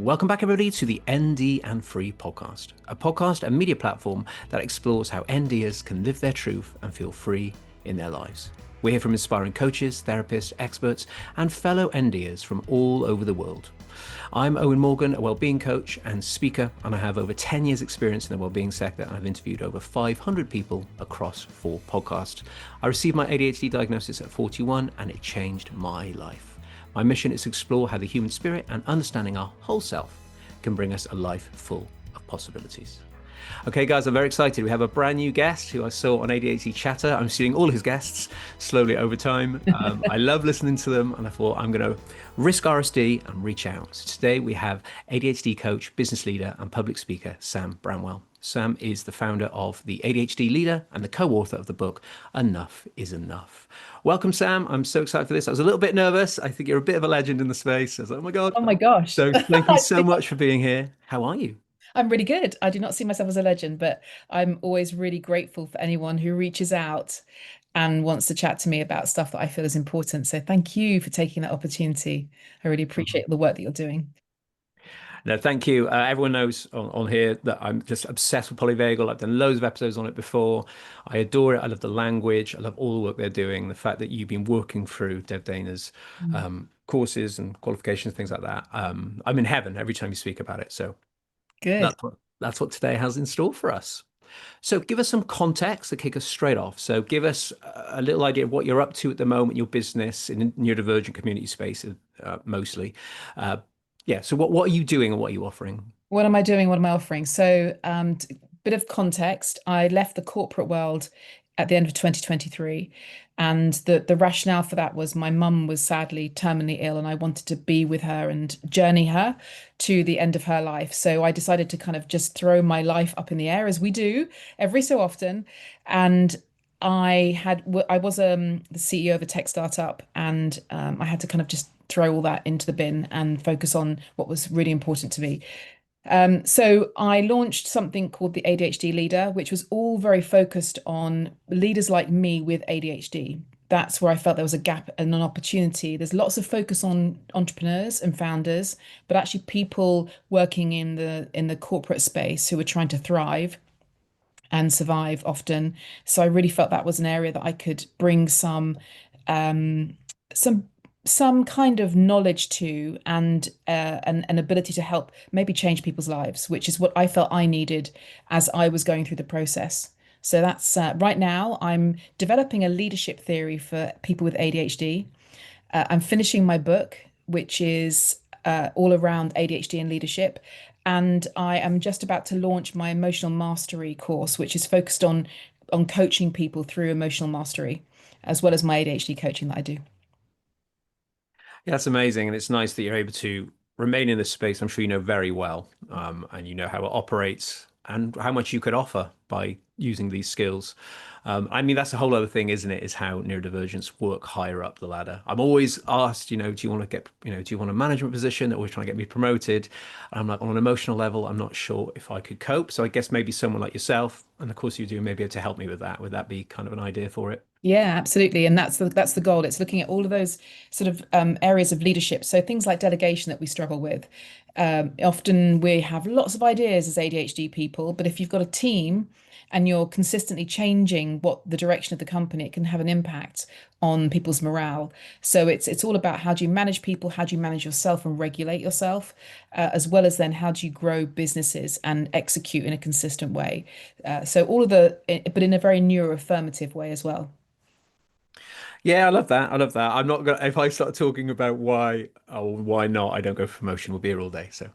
Welcome back, everybody, to the ND and Thri podcast, a podcast and media platform that explores how NDers can live their truth and feel free in their lives. We hear from inspiring coaches, therapists, experts, and fellow NDers from all over the world. I'm Owen Morgan, a wellbeing coach and speaker, and I have over 10 years experience in the wellbeing sector, and I've interviewed over 500 people across 4 podcasts. I received my ADHD diagnosis at 41, and it changed my life. My mission is to explore how the human spirit and understanding our whole self can bring us a life full of possibilities. Okay, guys, I'm very excited. We have a brand new guest who I saw on ADHD Chatter. I'm seeing all his guests slowly over time. I love listening to them, and I thought I'm going to risk RSD and reach out. So today we have ADHD coach, business leader, and public speaker, Sam Bramwell. Sam is the founder of the ADHD Leader and the co-author of the book, Enough is Enough. Welcome, Sam. I'm so excited for this. I was a little bit nervous. I think you're a bit of a legend in the space. I was like, oh my God. Oh my gosh. So thank you so much for being here. How are you? I'm really good. I do not see myself as a legend, but I'm always really grateful for anyone who reaches out and wants to chat to me about stuff that I feel is important. So thank you for taking that opportunity. I really appreciate the work that you're doing. No, thank you. Everyone knows on here that I'm just obsessed with polyvagal. I've done loads of episodes on it before. I adore it. I love the language. I love all the work they're doing. The fact that you've been working through Dev Dana's courses and qualifications, things like that. I'm in heaven every time you speak about it. So Good. that's what today has in store for us. So give us some context to kick us straight off. So give us a little idea of what you're up to at the moment, your business in the neurodivergent community space, mostly. So what are you doing and what are you offering? What am I doing? What am I offering? So, bit of context. I left the corporate world at the end of 2023, and the rationale for that was my mum was sadly terminally ill, and I wanted to be with her and journey her to the end of her life. So I decided to kind of just throw my life up in the air, as we do every so often, and I was the CEO of a tech startup, and I had to kind of just throw all that into the bin and focus on what was really important to me. So I launched something called the ADHD Leader, which was all very focused on leaders like me with ADHD. That's where I felt there was a gap and an opportunity. There's lots of focus on entrepreneurs and founders, but actually people working in the corporate space who are trying to thrive and survive often. So I really felt that was an area that I could bring um, some some kind of knowledge to and an ability to help maybe change people's lives, which is what I felt I needed as I was going through the process. So that's right now I'm developing a leadership theory for people with ADHD. I'm finishing my book, which is all around ADHD and leadership. And I am just about to launch my emotional mastery course, which is focused on coaching people through emotional mastery, as well as my ADHD coaching that I do. Yeah, that's amazing. And it's nice that you're able to remain in this space. I'm sure you know very well, and you know how it operates and how much you could offer by using these skills. I mean, that's a whole other thing, isn't it? Is how neurodivergents work higher up the ladder. I'm always asked, do you want to get, do you want a management position? They're always trying to get me promoted. And I'm like, on an emotional level, I'm not sure if I could cope. So I guess maybe someone like yourself, and of course you do, may be able to help me with that. Would that be kind of an idea for it? Yeah, absolutely. And that's the goal. It's looking at all of those sort of areas of leadership. So things like delegation that we struggle with. Often we have lots of ideas as ADHD people, but if you've got a team and you're consistently changing what the direction of the company, it can have an impact on people's morale. So it's all about how do you manage people, how do you manage yourself and regulate yourself, as well as then how do you grow businesses and execute in a consistent way. So all of but in a very neuroaffirmative way as well. Yeah, I love that. I love that. I'm not gonna if I start talking about why or why not, I don't go for promotion. We'll be here all day. So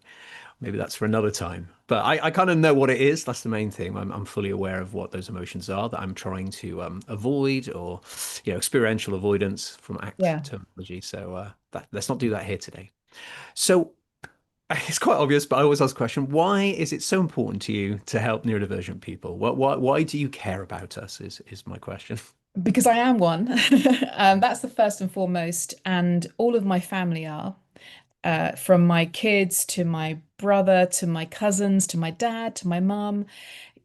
maybe that's for another time. But I kind of know what it is. That's the main thing. I'm fully aware of what those emotions are that I'm trying to avoid or experiential avoidance from ACT Yeah. terminology. So let's not do that here today. So it's quite obvious, but I always ask the question, why is it so important to you to help neurodivergent people? Why do you care about us is my question. Because I am one. That's the first and foremost. And all of my family are, from my kids to my brother to my cousins to my dad to my mum.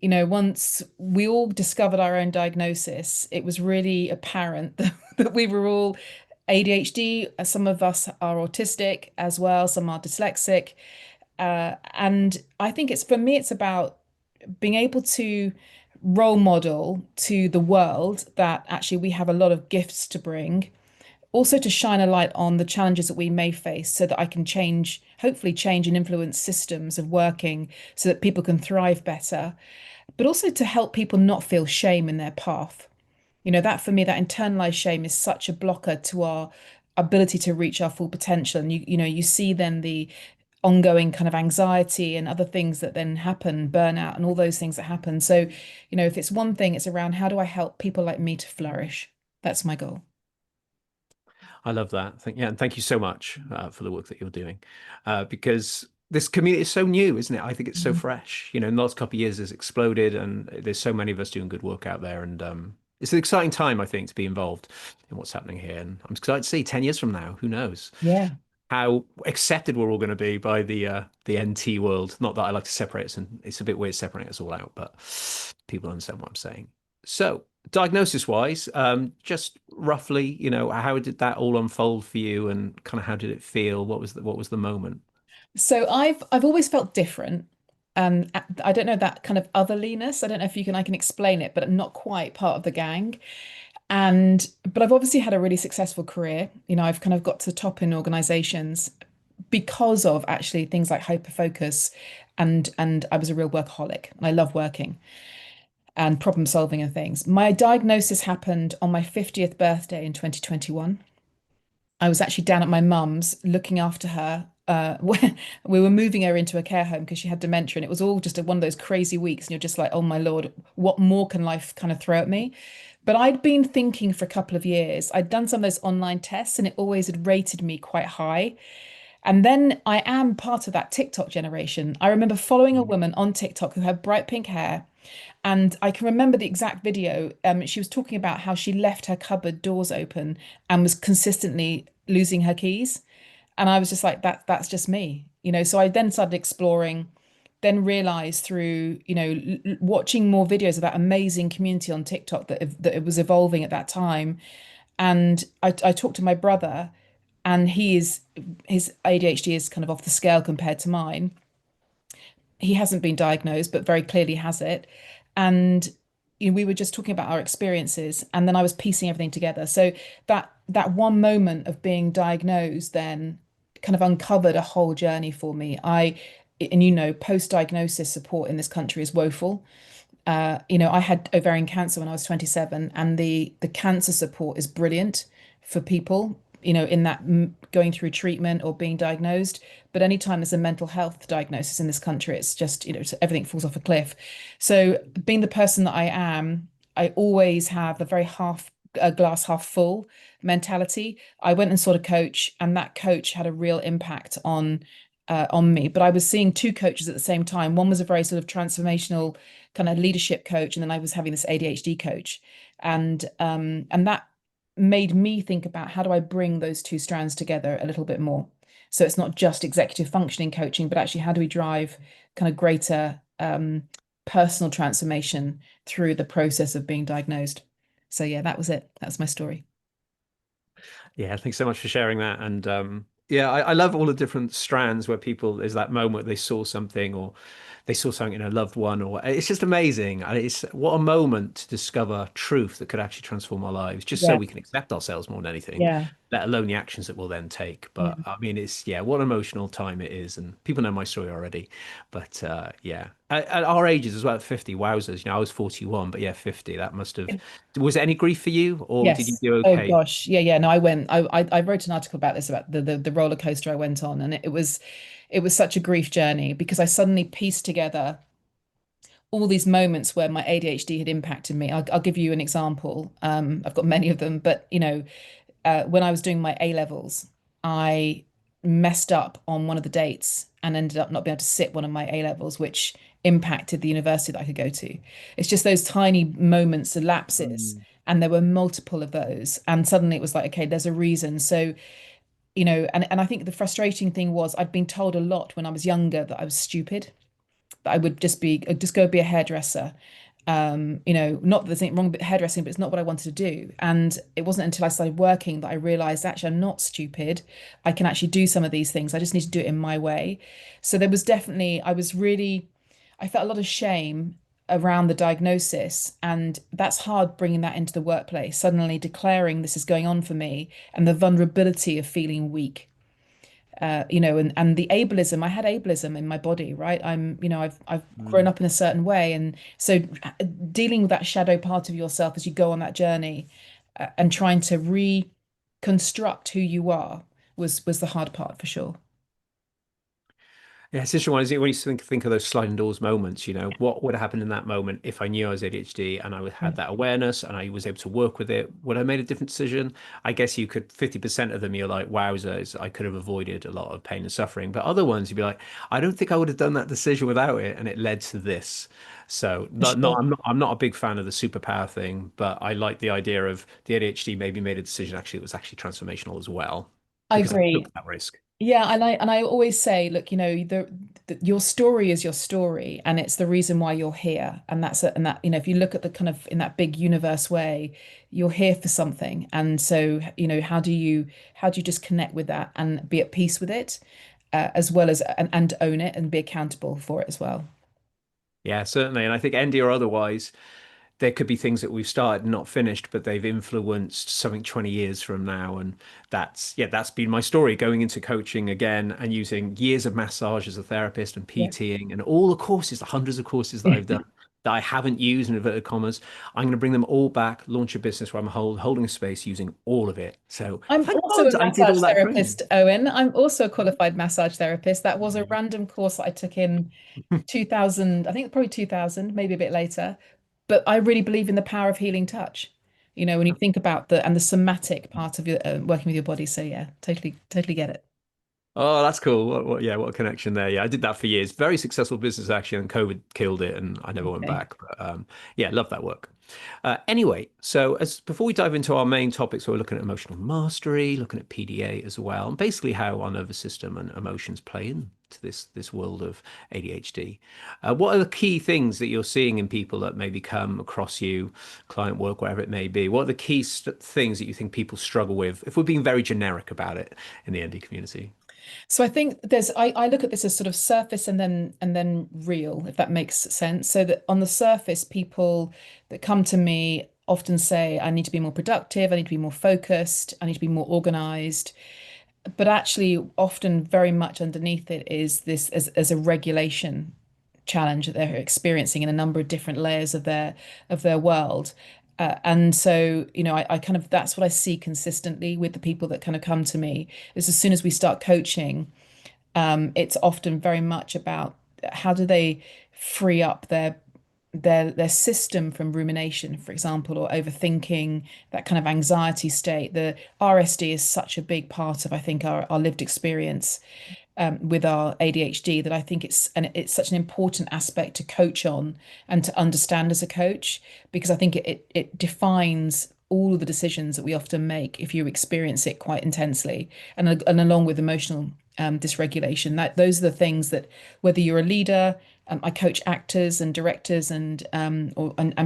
Once we all discovered our own diagnosis, it was really apparent that we were all ADHD. Some of us are autistic as well, some are dyslexic. And I think it's for me, it's about being able to role model to the world that actually we have a lot of gifts to bring. Also to shine a light on the challenges that we may face so that I can change, hopefully change and influence systems of working so that people can thrive better, but also to help people not feel shame in their path. That for me, that internalized shame is such a blocker to our ability to reach our full potential. And you see then the ongoing kind of anxiety and other things that then happen, burnout and all those things that happen. So, if it's one thing, it's around how do I help people like me to flourish? That's my goal. I love that. Yeah, and thank you so much for the work that you're doing, because this community is so new, isn't it? I think it's so Mhm. fresh. In the last couple of years, it's exploded, and there's so many of us doing good work out there, and it's an exciting time, I think, to be involved in what's happening here. And I'm excited to see 10 years from now, who knows Yeah. how accepted we're all going to be by the NT world. Not that I like to separate us, and it's a bit weird separating us all out, but people understand what I'm saying. So, diagnosis wise, just roughly, how did that all unfold for you, and kind of how did it feel? What was the moment? So I've always felt different. And I don't know that kind of otherliness. I don't know if I can explain it, but I'm not quite part of the gang. But I've obviously had a really successful career. I've kind of got to the top in organizations because of actually things like hyperfocus and I was a real workaholic and I love working and problem solving and things. My diagnosis happened on my 50th birthday in 2021. I was actually down at my mum's looking after her. We were moving her into a care home because she had dementia, and it was all just one of those crazy weeks. And you're just like, oh my Lord, what more can life kind of throw at me? But I'd been thinking for a couple of years. I'd done some of those online tests, and it always had rated me quite high. And then I am part of that TikTok generation. I remember following a Mm. woman on TikTok who had bright pink hair. And I can remember the exact video. She was talking about how she left her cupboard doors open and was consistently losing her keys. And I was just like, that's just me. So I then started exploring, then realized through, watching more videos of that amazing community on TikTok that it was evolving at that time. And I talked to my brother, and his ADHD is kind of off the scale compared to mine. He hasn't been diagnosed, but very clearly has it. And we were just talking about our experiences, and then I was piecing everything together. So that one moment of being diagnosed then kind of uncovered a whole journey for me. And post-diagnosis support in this country is woeful. I had ovarian cancer when I was 27, and the cancer support is brilliant for people, in that going through treatment or being diagnosed. But anytime there's a mental health diagnosis in this country, it's just, everything falls off a cliff. So being the person that I am, I always have a very half a glass half full mentality. I went and saw a coach, and that coach had a real impact on me. But I was seeing two coaches at the same time. One was a very sort of transformational kind of leadership coach, and then I was having this ADHD coach, and that made me think about how do I bring those two strands together a little bit more. So it's not just executive functioning coaching, but actually how do we drive kind of greater personal transformation through the process of being diagnosed. So yeah, that was it. That's my story. Yeah, thanks so much for sharing that. And yeah, I love all the different strands where people there's that moment they saw something, or they saw something in a loved one, or it's just amazing. And it's what a moment to discover truth that could actually transform our lives, just so Yeah, we can accept ourselves more than anything, yeah, let alone the actions that we'll then take. yeah. But I mean, it's yeah, what an emotional time it is, and people know my story already. But yeah, at our ages as well, at 50, wowzers. I was 41, but yeah, 50. That must have. Was there any grief for you, or did you Yes. do Oh okay? gosh. Yeah, yeah. No, I went. I wrote an article about this, about the roller coaster I went on, and it was such a grief journey because I suddenly pieced together all these moments where my ADHD had impacted me. I'll give you an example. I've got many of them, but when I was doing my A levels, I messed up on one of the dates and ended up not being able to sit one of my A levels, which impacted the university that I could go to. It's just those tiny moments, the lapses, Mm. and there were multiple of those. And suddenly it was like, okay, there's a reason. So, and I think the frustrating thing was I'd been told a lot when I was younger that I was stupid, that I would just go be a hairdresser. Not that there's anything wrong with hairdressing, but it's not what I wanted to do. And it wasn't until I started working that I realized actually I'm not stupid. I can actually do some of these things. I just need to do it in my way. So there was definitely, I felt a lot of shame around the diagnosis. And that's hard bringing that into the workplace, suddenly declaring this is going on for me and the vulnerability of feeling weak. And the ableism, I had ableism in my body, right? I've grown Mm. up in a certain way. And so dealing with that shadow part of yourself as you go on that journey, and trying to reconstruct who you are was the hard part for sure. Yeah, it's interesting one, isn't it? When you think of those sliding doors moments, what would have happened in that moment if I knew I was ADHD and had Mm. that awareness and I was able to work with it? Would I have made a different decision? I guess you could, 50% of them, you're like, wowzers, I could have avoided a lot of pain and suffering. But other ones, you'd be like, I don't think I would have done that decision without it. And it led to this. So For sure. I'm not a big fan of the superpower thing, but I like the idea of the ADHD maybe made a decision. Actually, it was actually transformational as well I because I took agree. that risk. Yeah, and I always say, look, your story is your story, and it's the reason why you're here. And if you look at the kind of in that big universe way, you're here for something. And so, how do you just connect with that and be at peace with it, as well as and own it and be accountable for it as well. Yeah, certainly. And I think ND or otherwise, there could be things that we've started and not finished, but they've influenced something 20 years from now. And that's been my story going into coaching again and using years of massage as a therapist and Yeah. PTing and all the courses, the hundreds of courses that I've done that I haven't used in inverted commas. I'm going to bring them all back, launch a business where I'm holding a space using all of it. So I'm thank also God a I did massage all that training. therapist, Owen. I'm also a qualified massage therapist. That was a random course that I took in 2000, I think probably 2000, maybe a bit later. But I really believe in the power of healing touch. When you think about the somatic part of your working with your body. So yeah, totally, totally get it. Oh, that's cool. What a connection there. Yeah, I did that for years. Very successful business actually, and COVID killed it, and I never went Okay. back. But yeah, love that work. Anyway, so as before we dive into our main topics, we're looking at emotional mastery, looking at PDA as well, and basically how our nervous system and emotions play into this world of ADHD. What are the key things that you're seeing in people that maybe come across you, client work, whatever it may be? What are the key things that you think people struggle with, if we're being very generic about it in the ND community? So I think I look at this as sort of surface and then real, if that makes sense. So that on the surface, people that come to me often say, I need to be more productive, I need to be more focused, I need to be more organized. But actually, often very much underneath it is this as a regulation challenge that they're experiencing in a number of different layers of their world. And so, I kind of that's what I see consistently with the people that kind of come to me is as soon as we start coaching, it's often very much about how do they free up their system from rumination, for example, or overthinking, that kind of anxiety state. The RSD is such a big part of, I think, our lived experience with our ADHD that I think it's such an important aspect to coach on and to understand as a coach, because I think it defines all of the decisions that we often make if you experience it quite intensely, and along with emotional dysregulation. That those are the things that, whether you're a leader, I coach actors and directors and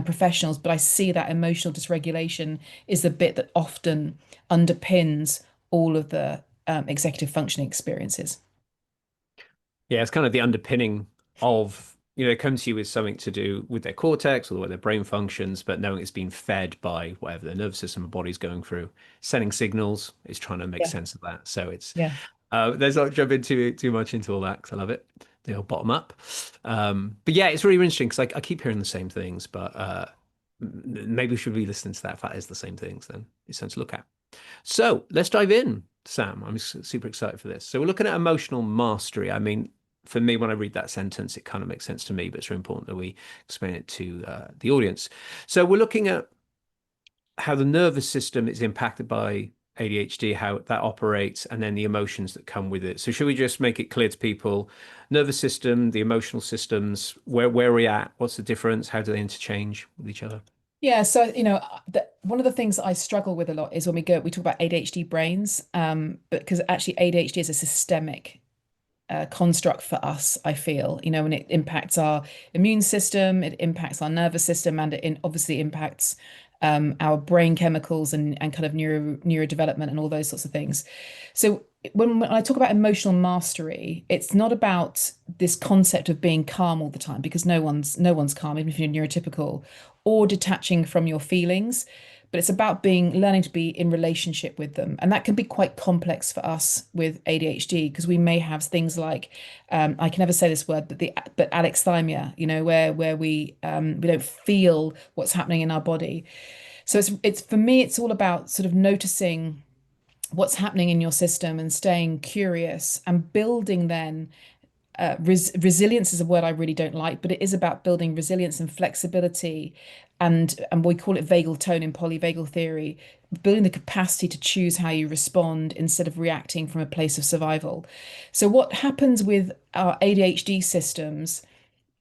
professionals, but I see that emotional dysregulation is the bit that often underpins all of the executive functioning experiences. Yeah, it's kind of the underpinning of, they come to you with something to do with their cortex or the way their brain functions, but knowing it's been fed by whatever their nervous system or body's going through, sending signals, is trying to make Yeah. sense of that. So Yeah. let's not jump into too much into all that because I love it. They'll bottom up. But yeah, it's really interesting because I keep hearing the same things, but maybe we should be listening to that. If that is the same things, then it's something to look at. So let's dive in, Sam. I'm super excited for this. So we're looking at emotional mastery. I mean, for me, when I read that sentence, it kind of makes sense to me, but it's really important that we explain it to the audience. So we're looking at how the nervous system is impacted by ADHD, how that operates, and then the emotions that come with it. So should we just make it clear to people, nervous system, the emotional systems, where are we at? What's the difference? How do they interchange with each other? Yeah, so one of the things I struggle with a lot is when we talk about ADHD brains, but because actually ADHD is a systemic construct for us, I feel, and it impacts our immune system, it impacts our nervous system, and obviously impacts our brain chemicals and kind of neurodevelopment and all those sorts of things. So when I talk about emotional mastery, it's not about this concept of being calm all the time, because no one's calm, even if you're neurotypical, or detaching from your feelings. But it's about learning to be in relationship with them. And that can be quite complex for us with ADHD, because we may have things like, I can never say this word, but alexithymia, where we don't feel what's happening in our body. So it's for me, it's all about sort of noticing what's happening in your system and staying curious and building then resilience is a word I really don't like, but it is about building resilience and flexibility, and we call it vagal tone in polyvagal theory, building the capacity to choose how you respond instead of reacting from a place of survival. So what happens with our ADHD systems,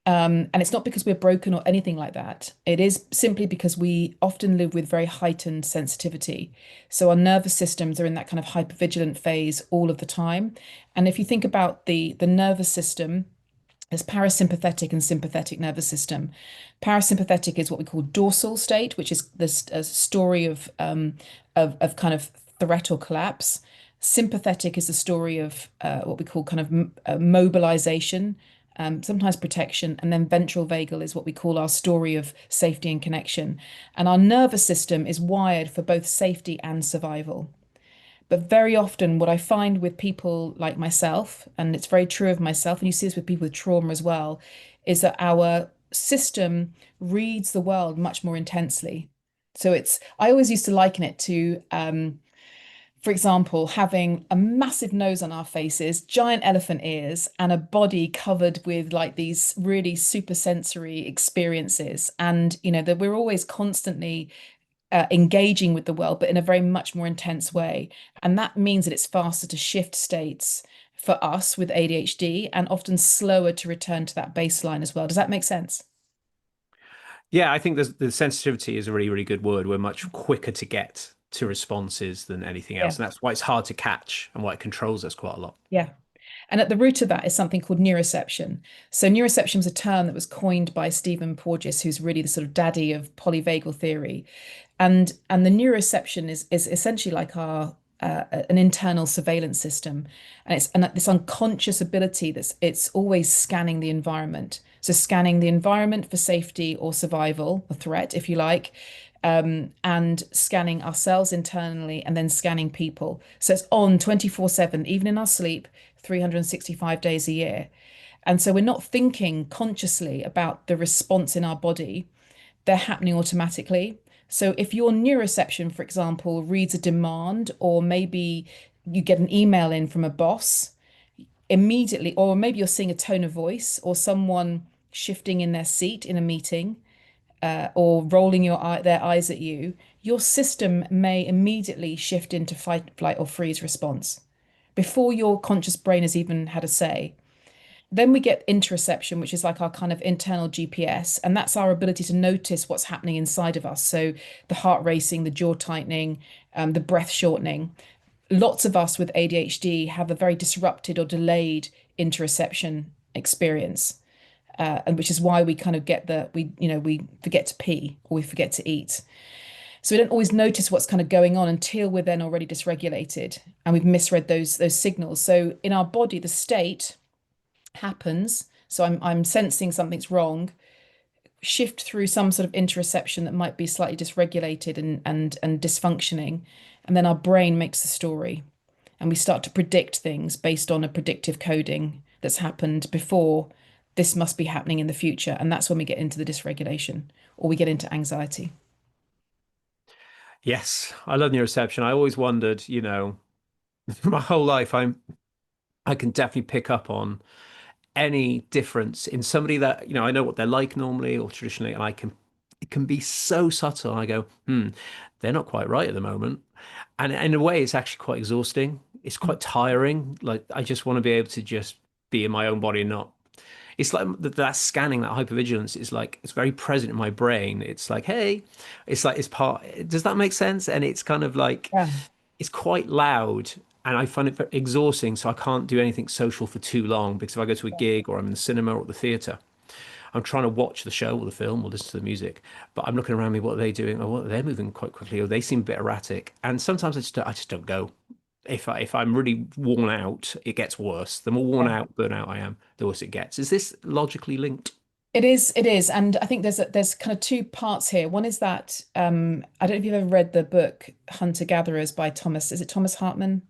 and it's not because we're broken or anything like that. It is simply because we often live with very heightened sensitivity. So our nervous systems are in that kind of hypervigilant phase all of the time. And if you think about the nervous system, there's parasympathetic and sympathetic nervous system. Parasympathetic is what we call dorsal state, which is this a story of kind of threat or collapse. Sympathetic is the story of what we call kind of mobilization, sometimes protection, and then ventral vagal is what we call our story of safety and connection. And our nervous system is wired for both safety and survival. But very often, what I find with people like myself, and it's very true of myself, and you see this with people with trauma as well, is that our system reads the world much more intensely. I always used to liken it to, for example, having a massive nose on our faces, giant elephant ears, and a body covered with like these really super sensory experiences. And, that we're always constantly engaging with the world, but in a very much more intense way. And that means that it's faster to shift states for us with ADHD and often slower to return to that baseline as well. Does that make sense? Yeah, I think the sensitivity is a really, really good word. We're much quicker to get to responses than anything Yeah. else. And that's why it's hard to catch and why it controls us quite a lot. Yeah. And at the root of that is something called neuroception. So neuroception was a term that was coined by Stephen Porges, who's really the sort of daddy of polyvagal theory. And the neuroception is essentially like our an internal surveillance system, and it's this unconscious ability it's always scanning the environment. So scanning the environment for safety or survival, or threat, if you like, and scanning ourselves internally, and then scanning people. So it's on 24/7, even in our sleep, 365 days a year. And so we're not thinking consciously about the response in our body, they're happening automatically. So if your neuroception, for example, reads a demand, or maybe you get an email in from a boss immediately, or maybe you're seeing a tone of voice or someone shifting in their seat in a meeting, or rolling their eyes at you, your system may immediately shift into fight, flight, or freeze response before your conscious brain has even had a say. Then we get interoception, which is like our kind of internal GPS, and that's our ability to notice what's happening inside of us. So the heart racing, the jaw tightening, the breath shortening. Lots of us with ADHD have a very disrupted or delayed interoception experience, and which is why we kind of get we forget to pee or we forget to eat. So we don't always notice what's kind of going on until we're then already dysregulated and we've misread those signals. So in our body, the state happens. So I'm sensing something's wrong, shift through some sort of interoception that might be slightly dysregulated and dysfunctioning, and then our brain makes the story, and we start to predict things based on a predictive coding that's happened before. This must be happening in the future, and that's when we get into the dysregulation or we get into anxiety. Yes, I love neuroception. I always wondered, my whole life, I can definitely pick up on any difference in somebody that, I know what they're like normally or traditionally, and it can be so subtle. I go, they're not quite right at the moment. And in a way, it's actually quite exhausting. It's quite tiring. Like, I just want to be able to just be in my own body and not. It's like that scanning, that hypervigilance is like, it's very present in my brain. It's like, hey, it's like, it's part, does that make sense? And it's kind of like, Yeah. it's quite loud. and I find it very exhausting. So I can't do anything social for too long because if I go to a gig or I'm in the cinema or the theatre, I'm trying to watch the show or the film or listen to the music, but I'm looking around me. What are they doing? Oh, they're moving quite quickly, or they seem a bit erratic. And sometimes I just don't go. If I'm really worn out, it gets worse. The more worn Yeah. out, burnout I am, the worse it gets. Is this logically linked? It is, and I think there's kind of two parts here. One is that I don't know if you've ever read the book Hunter Gatherers by Thomas. Is it Thomas Hartman?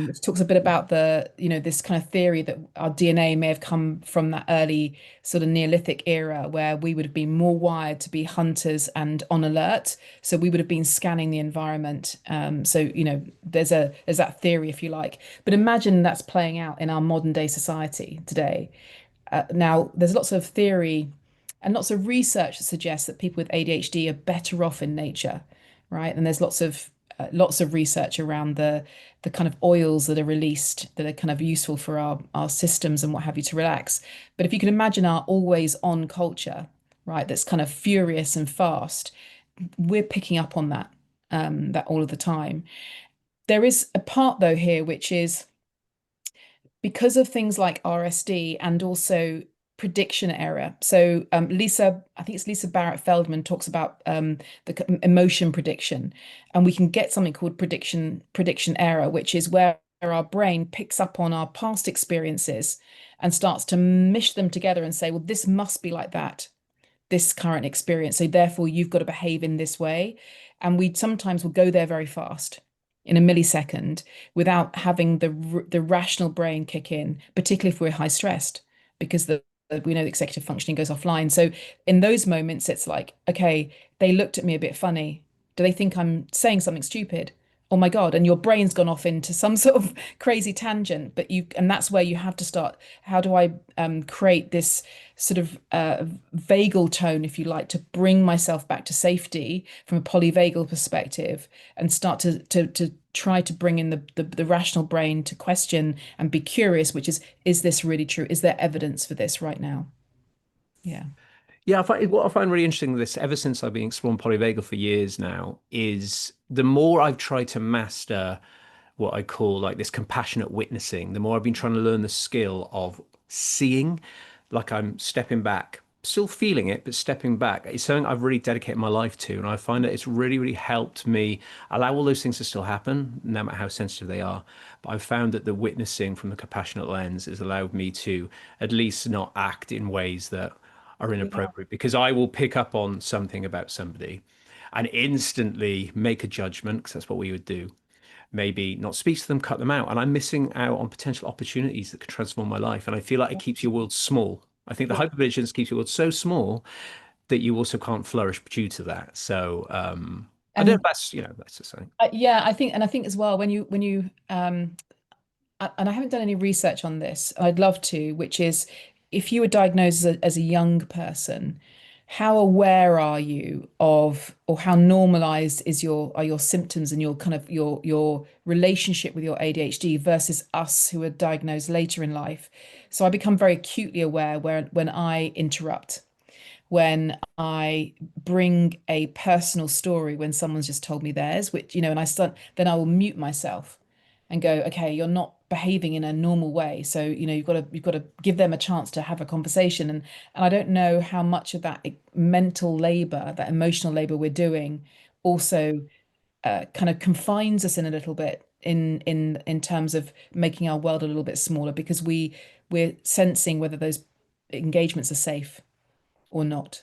Which talks a bit about this kind of theory that our DNA may have come from that early sort of Neolithic era where we would have been more wired to be hunters and on alert. So we would have been scanning the environment. So, there's that theory, if you like. But imagine that's playing out in our modern day society today. Now, there's lots of theory and lots of research that suggests that people with ADHD are better off in nature, right? And there's lots of research around the kind of oils that are released that are kind of useful for our systems and what have you to relax. But if you can imagine our always on culture, right, that's kind of furious and fast, we're picking up on that all of the time. There is a part though here which is because of things like RSD and also prediction error. So I think it's Lisa Barrett Feldman talks about the emotion prediction, and we can get something called prediction error, which is where our brain picks up on our past experiences and starts to mish them together and say, well, this must be like that, this current experience. So therefore, you've got to behave in this way. And we sometimes will go there very fast in a millisecond without having the rational brain kick in, particularly if we're high stressed, because we know the executive functioning goes offline. So in those moments, it's like, okay, they looked at me a bit funny. Do they think I'm saying something stupid? Oh my God. And your brain's gone off into some sort of crazy tangent. And that's where you have to start. How do I create this sort of vagal tone, if you like, to bring myself back to safety from a polyvagal perspective and start to try to bring in the rational brain to question and be curious, which is this really true? Is there evidence for this right now? Yeah. Yeah, what I find really interesting with this, ever since I've been exploring polyvagal for years now, is the more I've tried to master what I call like this compassionate witnessing, the more I've been trying to learn the skill of seeing, like I'm stepping back, still feeling it, but stepping back. It's something I've really dedicated my life to. And I find that it's really, really helped me allow all those things to still happen, no matter how sensitive they are. But I've found that the witnessing from the compassionate lens has allowed me to at least not act in ways that are Yeah. inappropriate because I will pick up on something about somebody and instantly make a judgment because that's what we would do. Maybe not speak to them, cut them out. And I'm missing out on potential opportunities that could transform my life. And I feel like it keeps your world small. I think the Yeah. hypervigilance keeps your world so small that you also can't flourish due to that. So I don't know if And that's just something. yeah, I think as well and I haven't done any research on this. I'd love to, which is if you were diagnosed as a young person, how aware are you of, or how normalized are your symptoms and your kind of your relationship with your ADHD versus us who are diagnosed later in life? So I become very acutely aware when I interrupt, when I bring a personal story when someone's just told me theirs, which, and then I will mute myself and go, okay, you're not behaving in a normal way. So, you've got to give them a chance to have a conversation. And I don't know how much of that mental labor, that emotional labor we're doing also kind of confines us in a little bit in terms of making our world a little bit smaller because we're sensing whether those engagements are safe or not.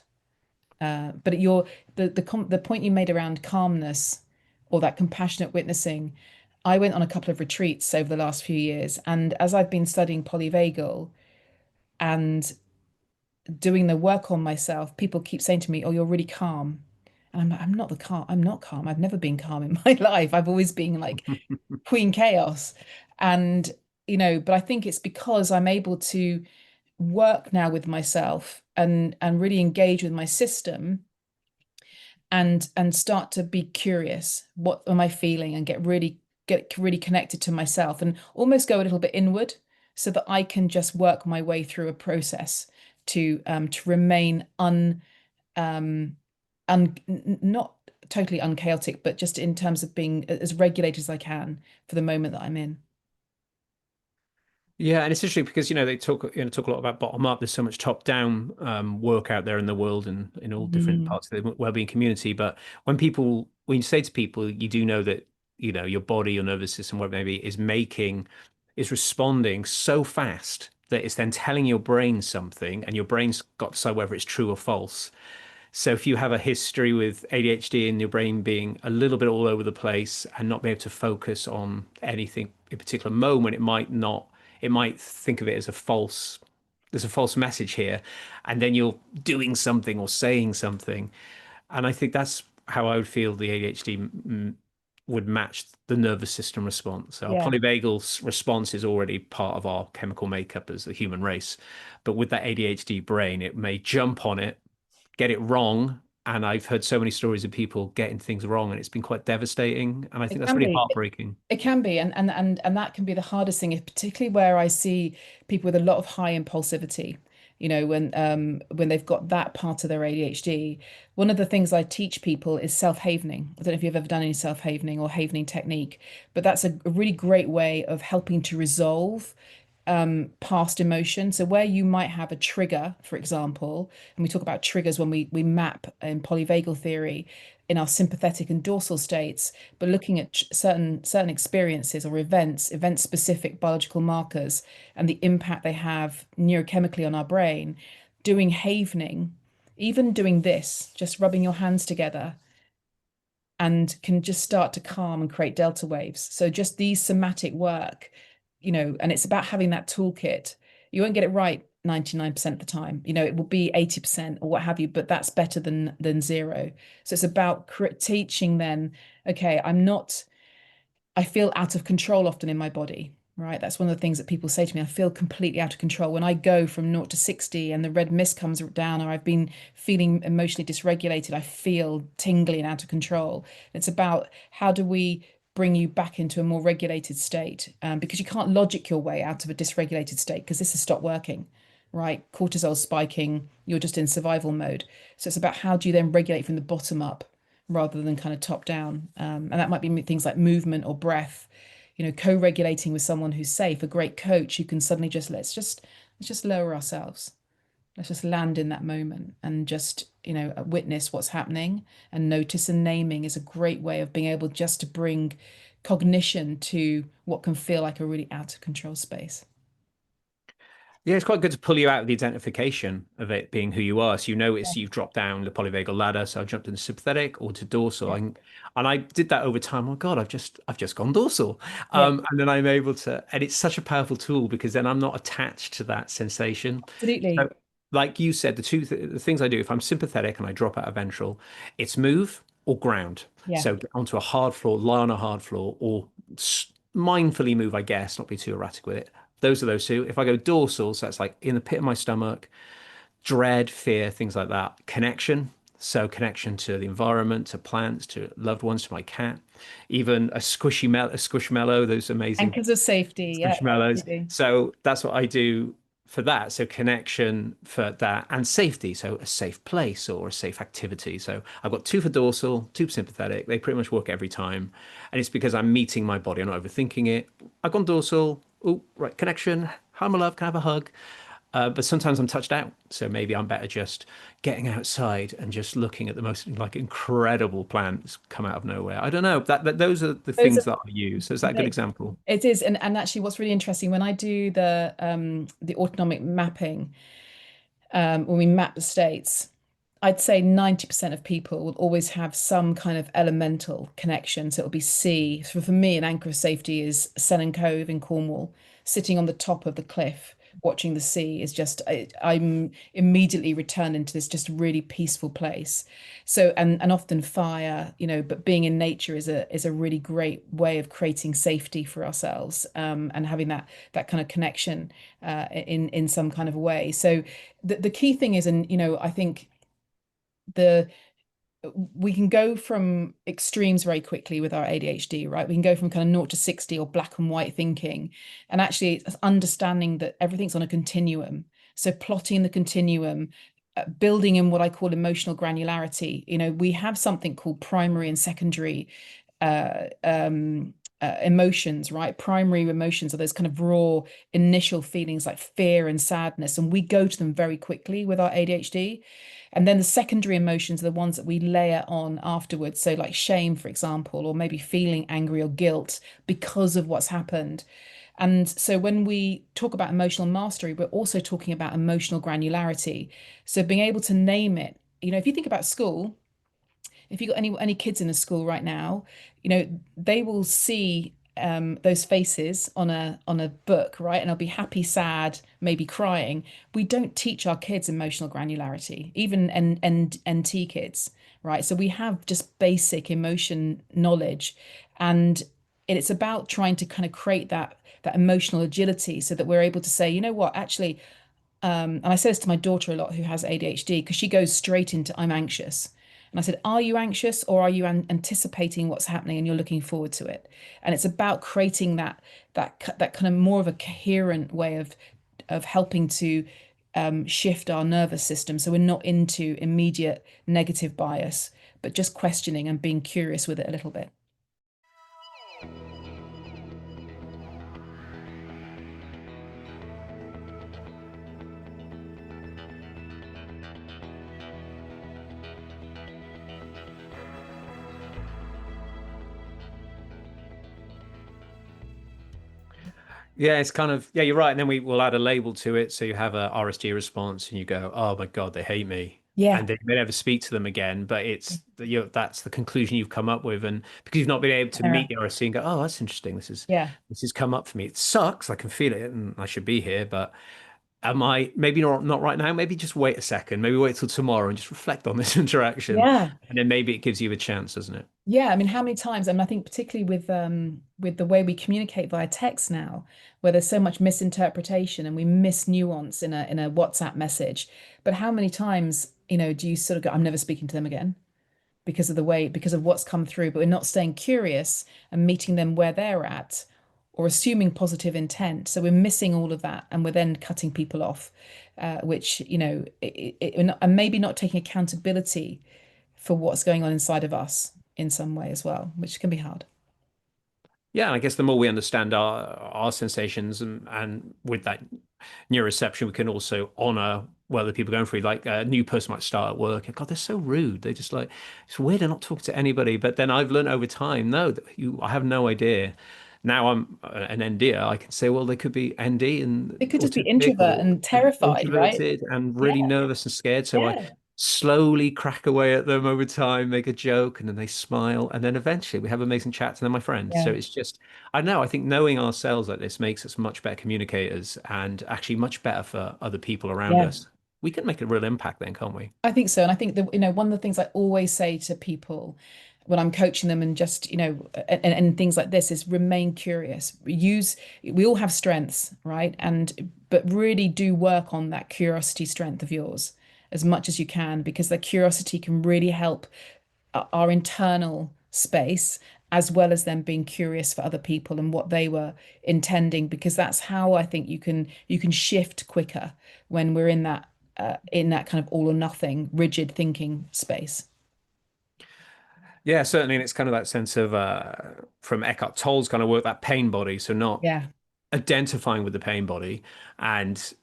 But the point you made around calmness or that compassionate witnessing, I went on a couple of retreats over the last few years, and as I've been studying polyvagal and doing the work on myself, people keep saying to me, "Oh, you're really calm." And I'm like, I'm not the calm. I'm not calm. I've never been calm in my life. I've always been like Queen Chaos. And, but I think it's because I'm able to work now with myself and really engage with my system and start to be curious. What am I feeling? And get really connected to myself and almost go a little bit inward so that I can just work my way through a process to remain um not totally unchaotic, but just in terms of being as regulated as I can for the moment that I'm in. Yeah, and it's interesting because they talk a lot about bottom up. There's so much top down work out there in the world and in all different Mm, parts of the well-being community. But when you say to people, you do know that your body, your nervous system, whatever it may be, is responding so fast that it's then telling your brain something, and your brain's got to decide whether it's true or false. So if you have a history with ADHD and your brain being a little bit all over the place and not be able to focus on anything in a particular moment, it might think of it as there's a false message here. And then you're doing something or saying something. And I think that's how I would feel the ADHD would match the nervous system response. So our yeah. polyvagal response is already part of our chemical makeup as the human race. But with that ADHD brain, it may jump on it, get it wrong. And I've heard so many stories of people getting things wrong, and it's been quite devastating. And I think It that's can really be. heartbreaking. It can be, and that can be the hardest thing, particularly where I see people with a lot of high impulsivity. When they've got that part of their ADHD. One of the things I teach people is self-havening. I don't know if you've ever done any self-havening or havening technique, but that's a really great way of helping to resolve past emotion. So where you might have a trigger, for example, and we talk about triggers when we map in polyvagal theory in our sympathetic and dorsal states, but looking at certain experiences or event specific biological markers and the impact they have neurochemically on our brain, doing havening, even doing this, just rubbing your hands together and can just start to calm and create delta waves. So just these somatic work, and it's about having that toolkit. You won't get it right 99% of the time. It will be 80% or what have you, but that's better than zero. So it's about teaching then, okay, I feel out of control often in my body, right? That's one of the things that people say to me. I feel completely out of control when I go from 0 to 60 and the red mist comes down, or I've been feeling emotionally dysregulated. I feel tingly and out of control. It's about how do we bring you back into a more regulated state, because you can't logic your way out of a dysregulated state because this has stopped working, right? Cortisol spiking, you're just in survival mode. So it's about how do you then regulate from the bottom up rather than kind of top down. And that might be things like movement or breath, co-regulating with someone who's safe, a great coach who can suddenly let's just lower ourselves. Let's just land in that moment and just, witness what's happening, and notice, and naming is a great way of being able just to bring cognition to what can feel like a really out of control space. Yeah, it's quite good to pull you out of the identification of it being who you are. So you know you've dropped down the polyvagal ladder. So I jumped into sympathetic or to dorsal, Yeah. and I did that over time. Oh God, I've just gone dorsal, Yeah, and then I'm able to, and it's such a powerful tool because then I'm not attached to that sensation. absolutely. So, like you said, the things I do, if I'm sympathetic and I drop out of ventral, it's move or ground. Yeah. So get onto a hard floor, lie on a hard floor, or mindfully move, I guess, not be too erratic with it. Those are those two. If I go dorsal, so that's like in the pit of my stomach, dread, fear, things like that. Connection. So connection to the environment, to plants, to loved ones, to my cat, even a squishmallow, those amazing Anchors of safety. Yeah, squishmallows. absolutely. So that's what I do for that. So connection for that and safety. So a safe place or a safe activity. So I've got two for dorsal, two for sympathetic. They pretty much work every time. And it's because I'm meeting my body. I'm not overthinking it. I've gone dorsal. Oh, right. Connection. Hi, my love. Can I have a hug? But sometimes I'm touched out. So maybe I'm better just getting outside and just looking at the most like incredible plants come out of nowhere. I don't know. Those are the Those things are that I use. So is that a good they, example? it is, and actually, what's really interesting when I do the autonomic mapping, when we map the states, I'd say 90% of people will always have some kind of elemental connection. So it'll be sea. So for me, an anchor of safety is Sennen Cove in Cornwall, sitting on the top of the cliff, watching the sea is just, I'm immediately returned into this just really peaceful place. So, and often fire, but being in nature is a really great way of creating safety for ourselves, and having that kind of connection, in some kind of way. So the key thing is, and I think the we can go from extremes very quickly with our ADHD, right? We can go from kind of 0 to 60 or black and white thinking, and actually it's understanding that everything's on a continuum. So plotting the continuum, building in what I call emotional granularity. We have something called primary and secondary uh, um, emotions, right? Primary emotions are those kind of raw initial feelings like fear and sadness, and we go to them very quickly with our ADHD. And then the secondary emotions are the ones that we layer on afterwards. So, like shame, for example, or maybe feeling angry or guilt because of what's happened. And so when we talk about emotional mastery, we're also talking about emotional granularity. So being able to name it, if you think about school, if you've got any kids in a school right now, they will see those faces on a book, right? And they'll be happy, sad, maybe crying. We don't teach our kids emotional granularity, even NT kids, right? So we have just basic emotion knowledge, and it's about trying to kind of create that emotional agility so that we're able to say, you know what, actually, and I say this to my daughter a lot who has ADHD because she goes straight into I'm anxious. And I said, are you anxious or are you anticipating what's happening and you're looking forward to it? And it's about creating that kind of more of a coherent way of helping to shift our nervous system so we're not into immediate negative bias, but just questioning and being curious with it a little bit. Yeah, it's kind of, yeah, you're right. And then we will add a label to it. So you have a RSD response and you go, oh my God, they hate me. Yeah. And then you may never speak to them again, but that's the conclusion you've come up with. And because you've not been able to Yeah. meet the RSD and go, oh, that's interesting. Yeah. This has come up for me. It sucks. I can feel it and I should be here, but am I maybe not right now? Maybe just wait a second, maybe wait till tomorrow and just reflect on this interaction. Yeah. And then maybe it gives you a chance, doesn't it? Yeah, I mean, how many times? I mean, I think particularly with the way we communicate via text now, where there's so much misinterpretation and we miss nuance in a WhatsApp message. But how many times, do you sort of go, I'm never speaking to them again because of what's come through, but we're not staying curious and meeting them where they're at or assuming positive intent. So we're missing all of that and we're then cutting people off, which, and maybe not taking accountability for what's going on inside of us in some way as well, which can be hard. Yeah, and I guess the more we understand our sensations and with that neuroception, we can also honor whether people are going through. Like a new person might start at work, and God, they're so rude. They just like it's weird. They're not talking to anybody. But then I've learned over time, no, I have no idea. Now I'm an ND. I can say, well, they could be ND and It could just be autistic introvert or and terrified, right? introverted and Yeah, really nervous and scared. So I yeah, slowly crack away at them over time, make a joke, and then they smile, and then eventually we have amazing chats, and they're my friends. So yeah, it's just, I don't know, I think knowing ourselves like this makes us much better communicators and actually much better for other people around yeah. us. We can make a real impact then, can't we? I think so. And I think that, one of the things I always say to people when I'm coaching them and just, and things like this is remain curious. We all have strengths, right? But really do work on that curiosity strength of yours as much as you can, because that curiosity can really help our internal space as well as them being curious for other people and what they were intending, because that's how I think you can shift quicker when we're in that kind of all or nothing rigid thinking space. Yeah, certainly. And it's kind of that sense of, from Eckhart Tolle's kind of work, that pain body. So not Yeah. identifying with the pain body and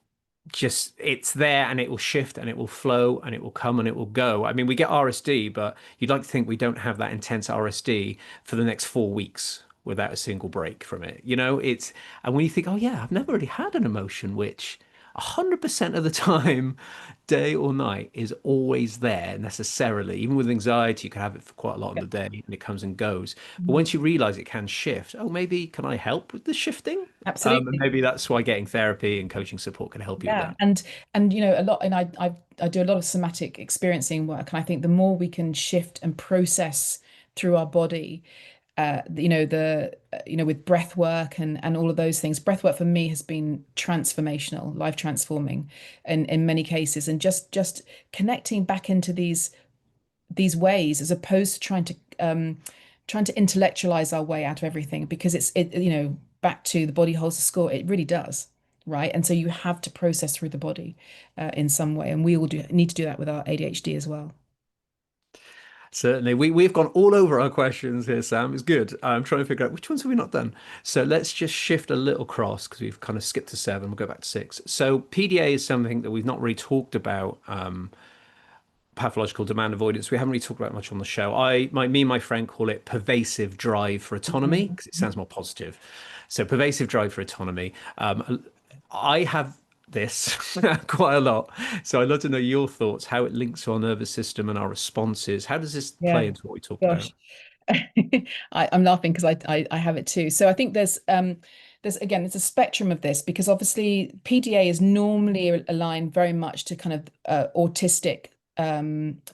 just it's there and it will shift and it will flow and it will come and it will go. I mean, we get RSD, but you'd like to think we don't have that intense RSD for the next 4 weeks without a single break from it. And when you think, oh yeah, I've never really had an emotion which 100% of the time, day or night, is always there necessarily. Even with anxiety, you can have it for quite a lot in Yeah. the day and it comes and goes. But Mhm. once you realize it can shift, oh, maybe can I help with the shifting? And Absolutely. maybe that's why getting therapy and coaching support can help you with Yeah. that. And a lot, and I do a lot of somatic experiencing work, and I think the more we can shift and process through our body, with breath work and all of those things. Breath work for me has been transformational, life transforming in many cases, and just connecting back into these ways as opposed to trying to intellectualize our way out of everything, because back to the body holds the score. It really does. right? And so you have to process through the body in some way. And we all need to do that with our ADHD as well. Certainly. We've gone all over our questions here, Sam. It's good. I'm trying to figure out which ones have we not done. So let's just shift a little cross because we've kind of skipped to seven. We'll go back to six. So PDA is something that we've not really talked about. Pathological demand avoidance. We haven't really talked about much on the show. Me and my friend call it pervasive drive for autonomy because it sounds more positive. So pervasive drive for autonomy. I have this quite a lot. So I'd love to know your thoughts, how it links to our nervous system and our responses. How does this play Yeah, into what we talked about? gosh. I'm laughing because I have it too. So I think there's again it's a spectrum of this because obviously PDA is normally aligned very much to kind of autistic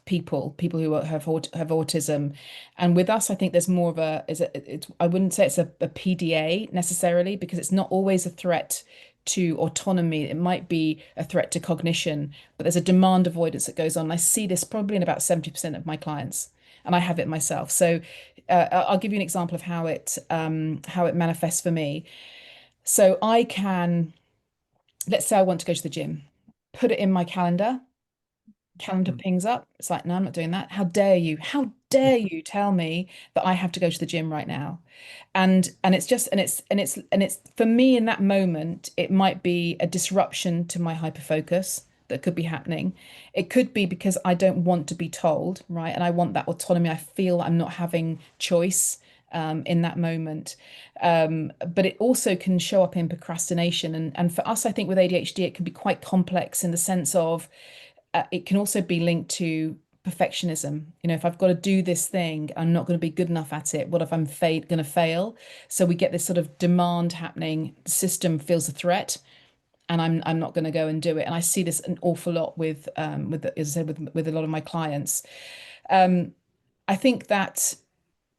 people who have autism, and with us I think there's more of I wouldn't say it's a PDA necessarily because it's not always a threat to autonomy. It might be a threat to cognition, but there's a demand avoidance that goes on. I see this probably in about 70% of my clients, and I have it myself. So I'll give you an example of how it manifests for me. So I can, let's say I want to go to the gym, put it in my calendar Mm. pings up. It's like, no, I'm not doing that. How dare you? How dare you tell me that I have to go to the gym right now? And it's just and it's for me in that moment, it might be a disruption to my hyperfocus that could be happening. It could be because I don't want to be told, right? And I want that autonomy. I feel I'm not having choice in that moment. But it also can show up in procrastination. And for us, I think with ADHD, it can be quite complex in the sense of it can also be linked to perfectionism. You know, if I've got to do this thing, I'm not going to be good enough at it. What if I'm going to fail? So we get this sort of demand happening. The system feels a threat, and I'm not going to go and do it. And I see this an awful lot with as I said with a lot of my clients. Um, I think that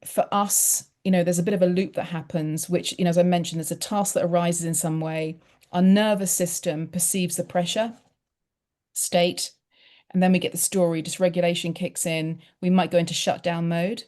for us, you know, there's a bit of a loop that happens, which, you know, as I mentioned, there's a task that arises in some way. Our nervous system perceives the pressure state. And then we get the story, dysregulation kicks in. We might go into shutdown mode.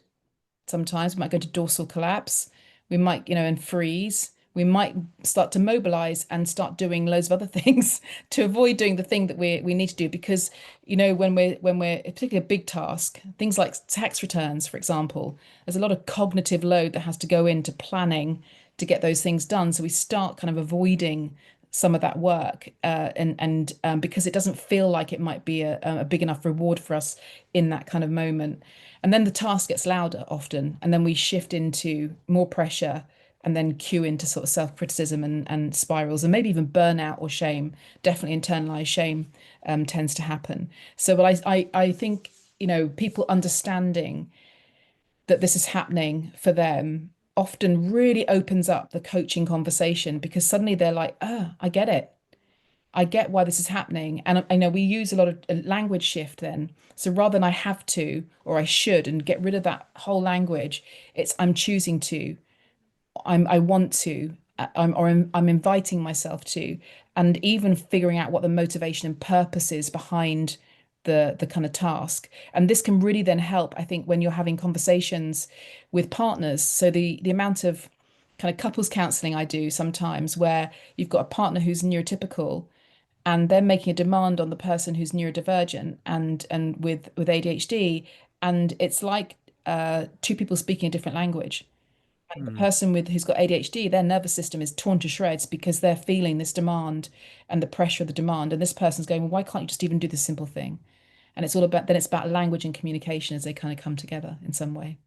Sometimes we might go to dorsal collapse. We might, you know, and freeze. We might start to mobilize and start doing loads of other things to avoid doing the thing that we need to do because, you know, when we're particularly a big task, things like tax returns, for example, there's a lot of cognitive load that has to go into planning to get those things done. So we start kind of avoiding some of that work and because it doesn't feel like it might be a big enough reward for us in that kind of moment. And then the task gets louder often, and then we shift into more pressure and then cue into sort of self-criticism and spirals and maybe even burnout or shame. Definitely internalized shame tends to happen. So, but I think, you know, people understanding that this is happening for them often really opens up the coaching conversation because suddenly they're like, oh, I get it. I get why this is happening. And I know we use a lot of language shift then. So rather than I have to or I should and get rid of that whole language, it's I'm choosing to. I want to, I'm inviting myself to, and even figuring out what the motivation and purpose is behind the kind of task. And this can really then help, I think, when you're having conversations with partners. So the amount of kind of couples counseling I do sometimes where you've got a partner who's neurotypical and they're making a demand on the person who's neurodivergent and with ADHD, and it's like two people speaking a different language. The Mm. person with who's got ADHD, their nervous system is torn to shreds because they're feeling this demand and the pressure of the demand. And this person's going, well, why can't you just even do this simple thing? And it's all about then it's about language and communication as they kind of come together in some way.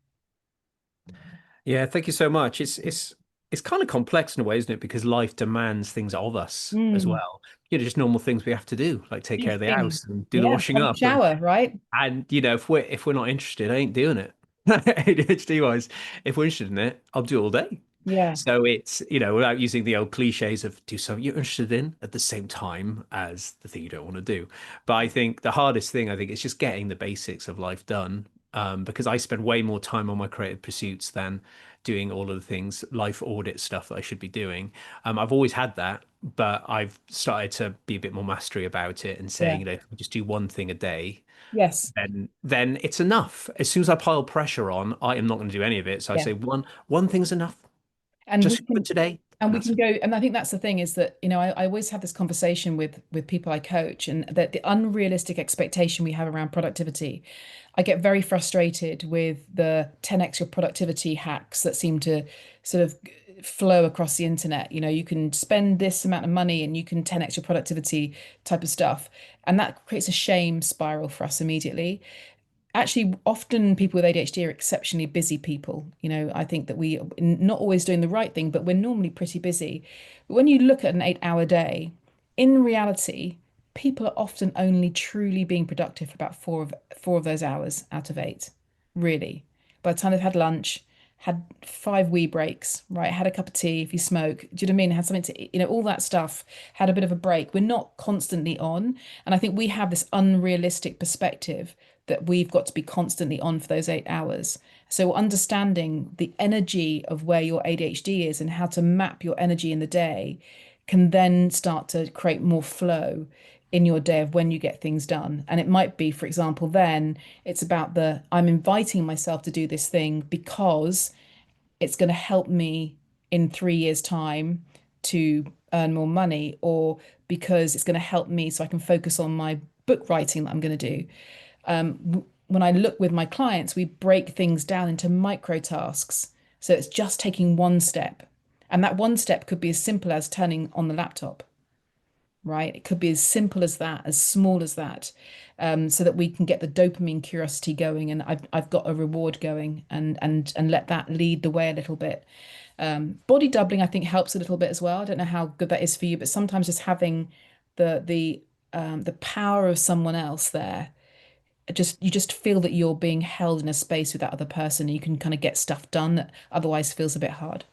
Yeah, thank you so much. It's kind of complex in a way, isn't it? Because life demands things of us as Mm. well. You know, just normal things we have to do, like take care of the Eating. house and do the Yeah, washing have a up, shower, right? and you know, if we're not interested, I ain't doing it. ADHD wise, if we're interested in it, I'll do it all day. Yeah, So it's, you know, without using the old cliches of do something you're interested in at the same time as the thing you don't want to do. But I think the hardest thing, I think, is just getting the basics of life done. Because I spend way more time on my creative pursuits than doing all of the things, life audit stuff that I should be doing. I've always had that, but I've started to be a bit more mastery about it and yeah, saying, you know, if I just do one thing a day, yes, then it's enough. As soon as I pile pressure on, I am not going to do any of it. So I yeah. say one thing's enough And we just for can today. And we can Massive. go, and I think that's the thing is that, I always have this conversation with people I coach, and that the unrealistic expectation we have around productivity. I get very frustrated with the 10x your productivity hacks that seem to sort of flow across the internet. You can spend this amount of money and you can 10x your productivity type of stuff. And that creates a shame spiral for us immediately. Actually, often people with ADHD are exceptionally busy people. I think that we not always doing the right thing, but we're normally pretty busy. But when you look at an 8-hour day, in reality, people are often only truly being productive for about four of those hours out of 8, really. By the time they've had lunch, had 5 wee breaks, right? Had a cup of tea if you smoke. Do you know what I mean? Had something to eat, all that stuff, had a bit of a break. We're not constantly on. And I think we have this unrealistic perspective that we've got to be constantly on for those 8 hours. So understanding the energy of where your ADHD is and how to map your energy in the day can then start to create more flow in your day of when you get things done. And it might be, for example, then it's about I'm inviting myself to do this thing because it's going to help me in 3 years' time to earn more money, or because it's going to help me so I can focus on my book writing that I'm going to do. When I look with my clients, we break things down into micro tasks. So it's just taking one step. And that one step could be as simple as turning on the laptop, right? It could be as simple as that, as small as that, so that we can get the dopamine curiosity going, and I've got a reward going, and let that lead the way a little bit. Body doubling, I think, helps a little bit as well. I don't know how good that is for you, but sometimes just having the power of someone else there, you just feel that you're being held in a space with that other person. You can kind of get stuff done that otherwise feels a bit hard.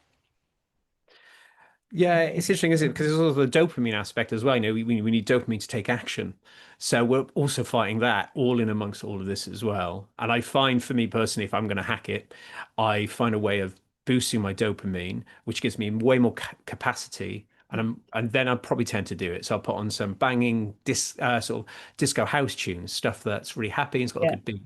Yeah, it's interesting, isn't it? Because there's also the dopamine aspect as well. We need dopamine to take action. So we're also fighting that all in amongst all of this as well. And I find for me personally, if I'm going to hack it, I find a way of boosting my dopamine, which gives me way more capacity. And then I probably tend to do it. So I'll put on some banging sort of disco house tunes, stuff that's really happy and it's got a Yeah. good beat.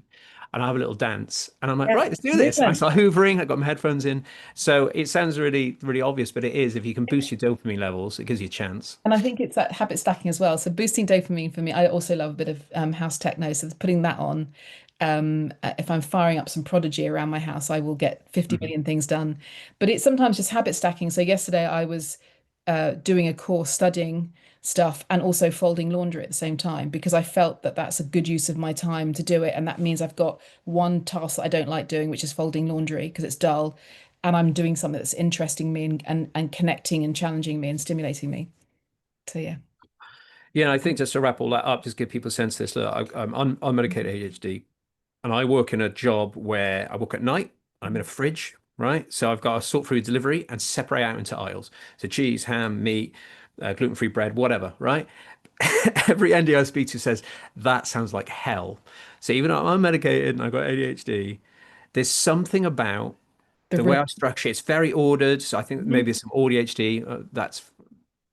And I have a little dance. And I'm like, Yeah. right, let's do this. And I Movement. start hoovering. I've got my headphones in. So it sounds really, really obvious, but it is. If you can boost your dopamine levels, it gives you a chance. And I think it's that habit stacking as well. So boosting dopamine for me, I also love a bit of house techno. So putting that on, if I'm firing up some Prodigy around my house, I will get 50 Mhm. million things done. But it's sometimes just habit stacking. So yesterday I was doing a course studying stuff and also folding laundry at the same time, because I felt that that's a good use of my time to do it. And that means I've got one task that I don't like doing, which is folding laundry because it's dull. And I'm doing something that's interesting me and connecting and challenging me and stimulating me. So yeah. Yeah, I think just to wrap all that up, just give people a sense of this. Look, I'm on unmedicated ADHD, and I work in a job where I work at night. I'm in a fridge, right? So I've got to sort through delivery and separate out into aisles. So cheese, ham, meat, gluten-free bread, whatever, right? Every ND I speak to says that sounds like hell. So even though I'm unmedicated and I've got ADHD, there's something about The the way I rhythm. structure it. It's very ordered. So I think Mhm. maybe there's some ADHD. That's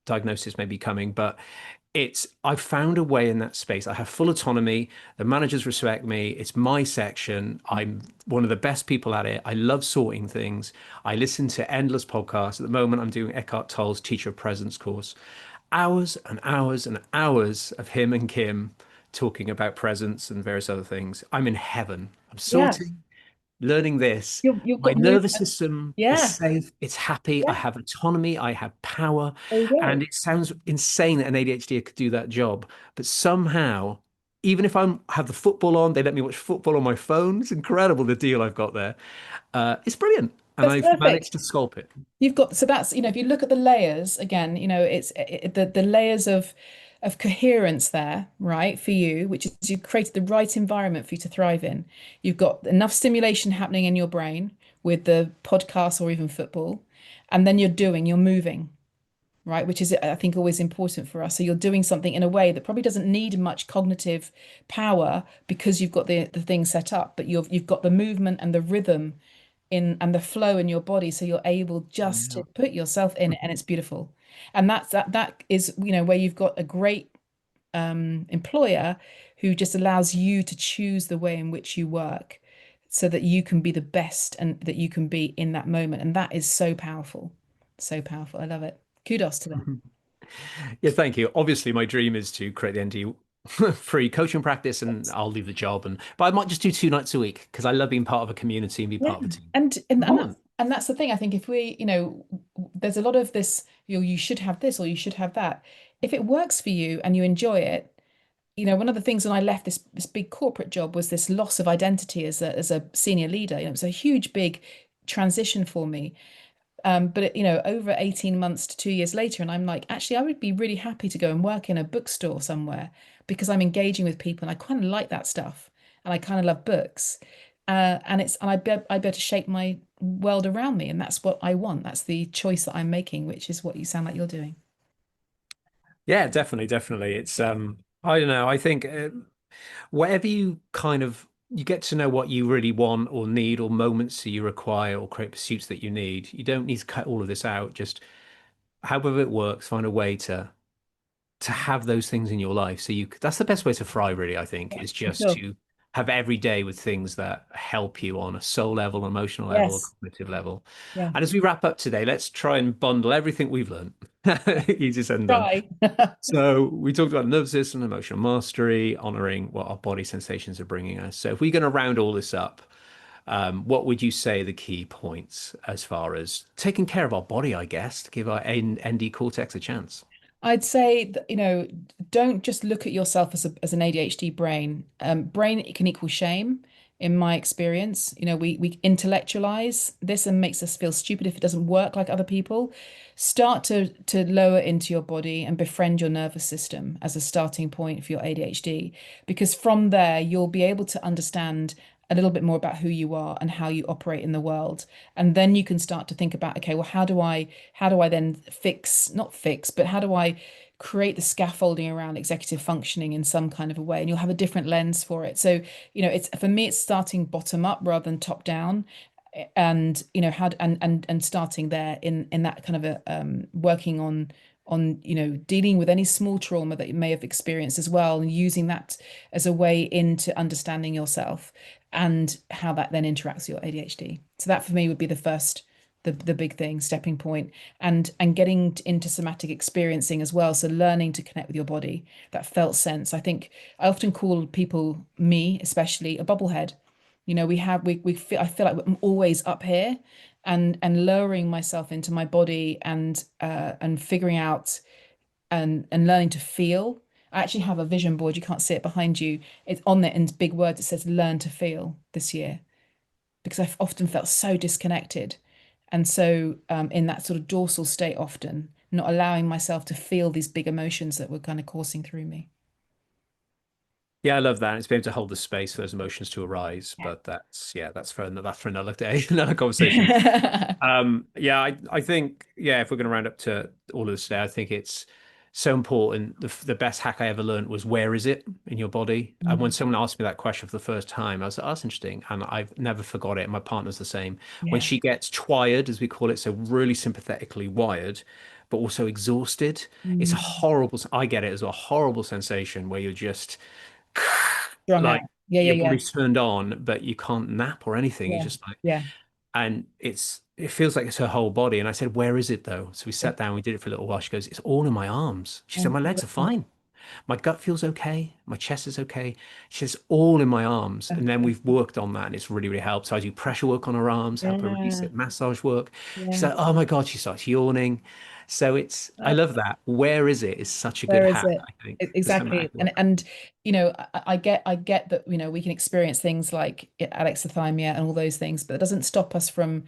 diagnosis may be coming, but I've found a way in that space. I have full autonomy. The managers respect me. It's my section. I'm one of the best people at it. I love sorting things. I listen to endless podcasts. At the moment, I'm doing Eckhart Tolle's Teacher of Presence course. Hours and hours and hours of him and Kim talking about presence and various other things. I'm in heaven. I'm Yeah. sorting, learning this. You've My got movement. nervous system is Yeah. safe, it's happy, I Yeah. have autonomy, I have power. There you go. And it sounds insane that an ADHD could do that job. But somehow, even if I have the football on, they let me watch football on my phone. It's incredible the deal I've got there. It's brilliant. And That's I've perfect. managed to sculpt it. You've got, so that's, if you look at the layers again, the layers of coherence there, right, for you, which is you've created the right environment for you to thrive in. You've got enough stimulation happening in your brain with the podcast or even football, and then you're moving, right, which is, I think, always important for us. So you're doing something in a way that probably doesn't need much cognitive power because you've got the thing set up, but you've got the movement and the rhythm in and the flow in your body, so you're able just to Yeah. put yourself in it, and it's beautiful. And that is, where you've got a great employer who just allows you to choose the way in which you work so that you can be the best and that you can be in that moment, and that is so powerful. So powerful. I love it. Kudos to them. Yeah, thank you. Obviously, my dream is to create the ND free coaching practice, and I'll leave the job, but I might just do 2 nights a week because I love being part of a community and be Yeah. part of a team. And Important. that's the thing. I think if we, there's a lot of this, you should have this or you should have that. If it works for you and you enjoy it, one of the things when I left this big corporate job was this loss of identity as a senior leader. It was a huge, big transition for me. But over 18 months to 2 years later, and I'm like, actually, I would be really happy to go and work in a bookstore somewhere because I'm engaging with people and I kind of like that stuff and I kind of love books. And I'd be able to shape my world around me, and that's what I want. That's the choice that I'm making, which is what you sound like you're doing. Yeah, definitely, definitely. It's I don't know. I think whatever you kind of you get to know what you really want or need or moments that you require or create pursuits that you need. You don't need to cut all of this out. Just however it works, find a way to have those things in your life. So that's the best way to thrive, really, I think, Yeah, is for just sure. to have every day with things that help you on a soul level, emotional level, a Yes. cognitive level. Yeah. And as we wrap up today, let's try and bundle everything we've learned. Easier said than done. Try. So we talked about nervous system, emotional mastery, honoring what our body sensations are bringing us. So if we're going to round all this up, what would you say are the key points as far as taking care of our body, I guess, to give our ND cortex a chance? I'd say that, don't just look at yourself as an ADHD brain. Brain can equal shame, in my experience. We intellectualize this and makes us feel stupid if it doesn't work like other people. Start to lower into your body and befriend your nervous system as a starting point for your ADHD, because from there you'll be able to understand a little bit more about who you are and how you operate in the world. And then you can start to think about, okay, well, how do I then not fix, but how do I create the scaffolding around executive functioning in some kind of a way? And you'll have a different lens for it. So, it's for me, it's starting bottom up rather than top down. And how and starting there in that kind of a working on dealing with any small trauma that you may have experienced as well, and using that as a way into understanding yourself and how that then interacts with your ADHD. So that for me would be the first, the big thing, stepping point, and getting into somatic experiencing as well. So learning to connect with your body, that felt sense. I think I often call people, me especially, a bubblehead. I feel like I'm always up here, and lowering myself into my body, and figuring out and learning to feel. I actually have a vision board. You can't see it behind you. It's on there in big words. It says learn to feel this year, because I've often felt so disconnected. And so in that sort of dorsal state, often not allowing myself to feel these big emotions that were kind of coursing through me. Yeah, I love that. It's being able to hold the space for those emotions to arise. Yeah. But that's for another day, another conversation. Yeah, I think, yeah, if we're going to round up to all of this today, I think it's so important. The best hack I ever learned was, where is it in your body? And when Mm, someone asked me that question for the first time, I was like, oh, that's interesting. And I've never forgot it. My partner's the same. When yeah. she gets twired, as we call it, so really sympathetically wired, but also exhausted, it's a Mm, horrible, I get it as a horrible sensation where you're just strung out. like Yeah, yeah, your yeah. body's turned on, but you can't nap or anything. You're Yeah. just like, Yeah. and it feels like it's her whole body. And I said, where is it though? So we Yeah. sat down, we did it for a little while. She goes, it's all in my arms. She said, Oh, my legs are fine. My gut feels okay. My chest is okay. She says, all in my arms. And then we've worked on that and it's really, really helped. So I do pressure work on her arms, help her release yeah. it, massage work. She's Yeah. like, oh my God, she starts yawning. So I Oh, love that. Where is it is such a good where is hack, it? I think, for Exactly. somatic And work. and I get that, we can experience things like alexithymia and all those things, but it doesn't stop us from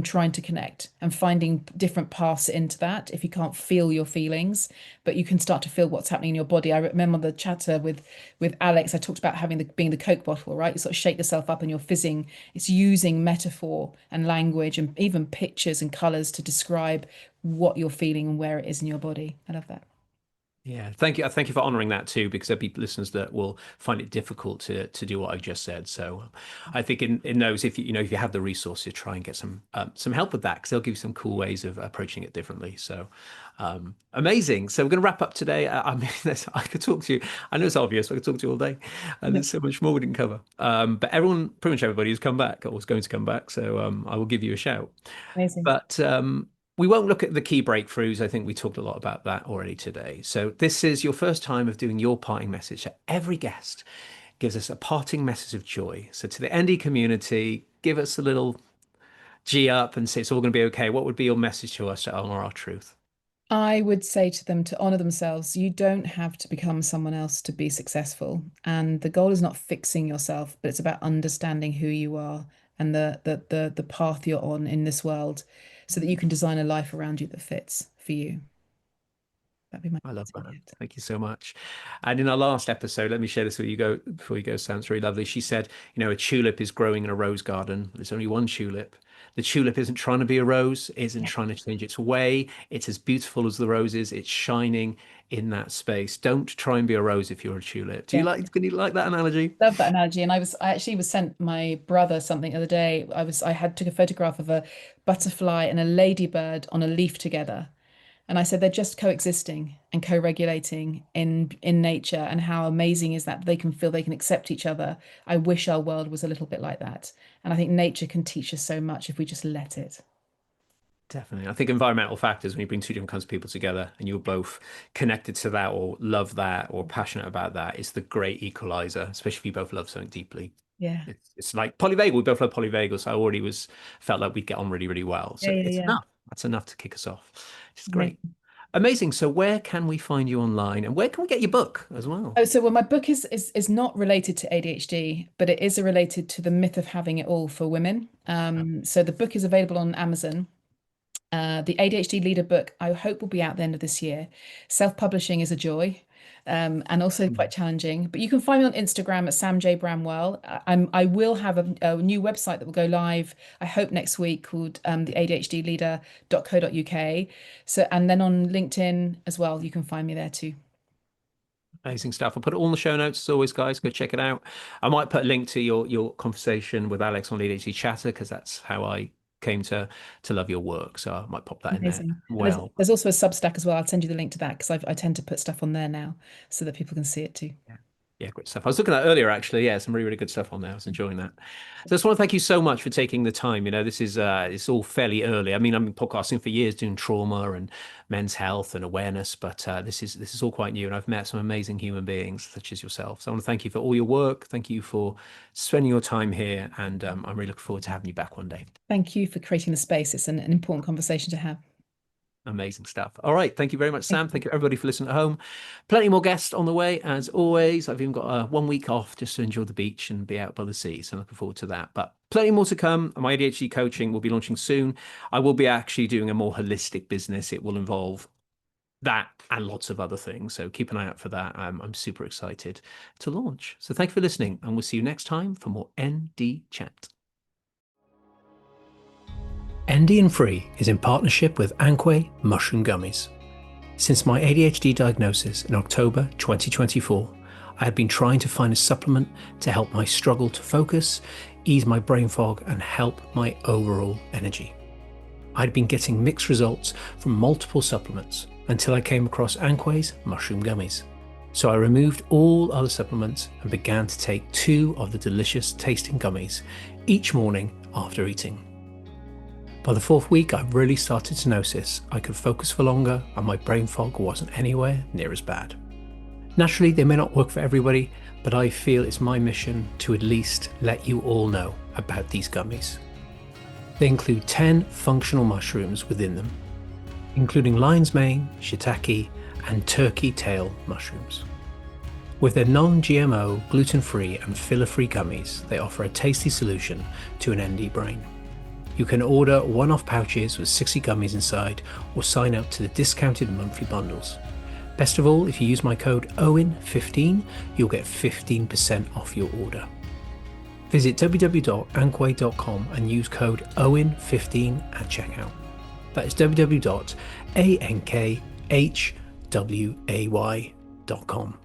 trying to connect and finding different paths into that if you can't feel your feelings, but you can start to feel what's happening in your body. I remember the chatter with Alex, I talked about having being the Coke bottle, right? You sort of shake yourself up and you're fizzing. It's using metaphor and language and even pictures and colors to describe what you're feeling and where it is in your body. I love that. Yeah, thank you. Thank you for honoring that too, because there'll be listeners that will find it difficult to do what I just said. So, I think in those, if if you have the resources, try and get some help with that, because they'll give you some cool ways of approaching it differently. So, amazing. So we're going to wrap up today. I mean, I could talk to you. I know it's obvious, but I could talk to you all day, and there's so much more we didn't cover. But pretty much everybody has come back or was going to come back. So, I will give you a shout. Amazing. But We won't look at the key breakthroughs. I think we talked a lot about that already today. So this is your first time of doing your parting message. So every guest gives us a parting message of joy. So to the ND community, give us a little G up and say it's all going to be okay. What would be your message to us to honor our truth? I would say to them to honor themselves. You don't have to become someone else to be successful. And the goal is not fixing yourself, but it's about understanding who you are and the path you're on in this world so that you can design a life around you that fits for you. That'd be my I love that. gift. Thank you so much. And in our last episode, let me share this with you go before you go, Sam. It's really lovely. She said, a tulip is growing in a rose garden. There's only one tulip. The tulip isn't trying to be a rose, isn't Yeah. trying to change its way. It's as beautiful as the roses. It's shining in that space. Don't try and be a rose if you're a tulip. Yeah. Can you like that analogy? Love that analogy. And I actually was sent my brother something the other day. I took a photograph of a butterfly and a ladybird on a leaf together. And I said they're just coexisting and co-regulating in nature. And how amazing is that they can feel they can accept each other. I wish our world was a little bit like that. And I think nature can teach us so much if we just let it. Definitely. I think environmental factors, when you bring two different kinds of people together and you're both connected to that or love that or passionate about that, it's the great equalizer, especially if you both love something deeply. Yeah. It's like polyvagal. We both love polyvagal. So I already felt like we'd get on really, really well. Yeah, So yeah, it's yeah. enough. That's enough to kick us off. It's great. Amazing. Amazing. So where can we find you online and where can we get your book as well? Oh, so well, my book is not related to ADHD, but it is related to the myth of having it all for women. So the book is available on Amazon. The ADHD Leader book, I hope, will be out the end of this year. Self-publishing is a joy, and also quite challenging. But you can find me on Instagram at Sam J Bramwell. I will have a new website that will go live, I hope, next week called the ADHDleader.co.uk. So, and then on LinkedIn as well, you can find me there too. Amazing stuff. I'll put it all in the show notes as always, guys. Go check it out. I might put a link to your conversation with Alex on ADHD Chatter because that's how I came to love your work. So I might pop that in there. Amazing. And Well, there's also a Substack as well. I'll send you the link to that because I tend to put stuff on there now so that people can see it too. yeah. Yeah, great stuff. I was looking at that earlier, actually. Yeah, some really, really good stuff on there. I was enjoying that. So I just want to thank you so much for taking the time. This is it's all fairly early. I mean, I've been podcasting for years doing trauma and men's health and awareness, but this is all quite new. And I've met some amazing human beings such as yourself. So I want to thank you for all your work. Thank you for spending your time here. And I'm really looking forward to having you back one day. Thank you for creating the space. It's an important conversation to have. Amazing stuff. All right. Thank you very much, Sam. Thank you, everybody, for listening at home. Plenty more guests on the way, as always. I've even got 1 week off just to enjoy the beach and be out by the sea. So I'm looking forward to that. But plenty more to come. My ADHD coaching will be launching soon. I will be actually doing a more holistic business. It will involve that and lots of other things. So keep an eye out for that. I'm super excited to launch. So thank you for listening. And we'll see you next time for more ND Chat. ND and Thri is in partnership with Ankway Mushroom Gummies. Since my ADHD diagnosis in October 2024, I had been trying to find a supplement to help my struggle to focus, ease my brain fog, and help my overall energy. I'd been getting mixed results from multiple supplements until I came across Ankway's Mushroom Gummies. So I removed all other supplements and began to take 2 of the delicious tasting gummies each morning after eating. By the 4th week, I really started to notice I could focus for longer and my brain fog wasn't anywhere near as bad. Naturally, they may not work for everybody, but I feel it's my mission to at least let you all know about these gummies. They include 10 functional mushrooms within them, including lion's mane, shiitake, and turkey tail mushrooms. With their non-GMO, gluten-free and filler-free gummies, they offer a tasty solution to an ND brain. You can order one-off pouches with 60 gummies inside or sign up to the discounted monthly bundles. Best of all, if you use my code OWEN15, you'll get 15% off your order. Visit www.ankway.com and use code OWEN15 at checkout. That is www.ankway.com.